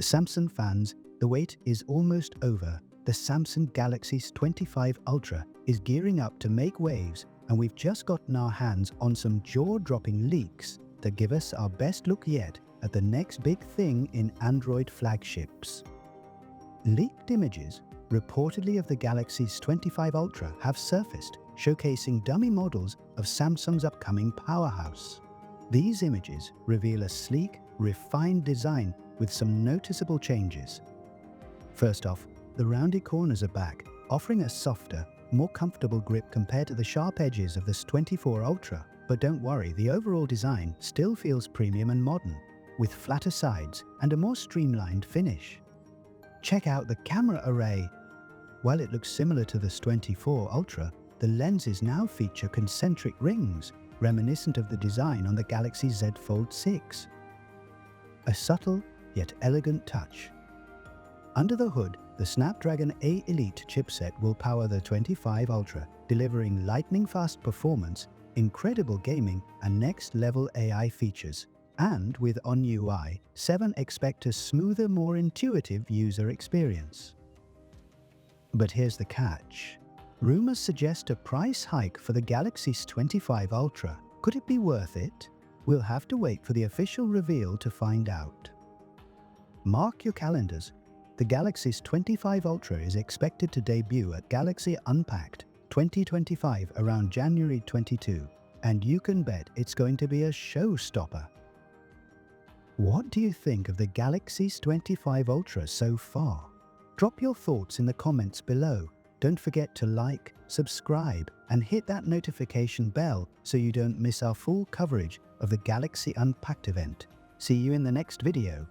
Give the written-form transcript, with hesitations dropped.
Samsung fans, the wait is almost over. The Samsung Galaxy S25 Ultra is gearing up to make waves, and we've just gotten our hands on some jaw-dropping leaks that give us our best look yet at the next big thing in Android flagships. Leaked images, reportedly of the Galaxy S25 Ultra, have surfaced, showcasing dummy models of Samsung's upcoming powerhouse. These images reveal a sleek, refined design with some noticeable changes. First off, the rounded corners are back, offering a softer, more comfortable grip compared to the sharp edges of the S24 Ultra. But don't worry, the overall design still feels premium and modern, with flatter sides and a more streamlined finish. Check out the camera array. While it looks similar to the S24 Ultra, the lenses now feature concentric rings, reminiscent of the design on the Galaxy Z Fold 6. A subtle yet elegant touch. Under the hood, the Snapdragon 8 Elite chipset will power the 25 Ultra, delivering lightning-fast performance, incredible gaming, and next-level AI features. And with On UI 7, expect a smoother, more intuitive user experience. But here's the catch. Rumors suggest a price hike for the Galaxy S25 Ultra. Could it be worth it? We'll have to wait for the official reveal to find out. Mark your calendars. The Galaxy S25 Ultra is expected to debut at Galaxy Unpacked 2025 around January 22, and you can bet it's going to be a showstopper. What do you think of the Galaxy S25 Ultra so far? Drop your thoughts in the comments below. Don't forget to like, subscribe, and hit that notification bell so you don't miss our full coverage of the Galaxy Unpacked event. See you in the next video.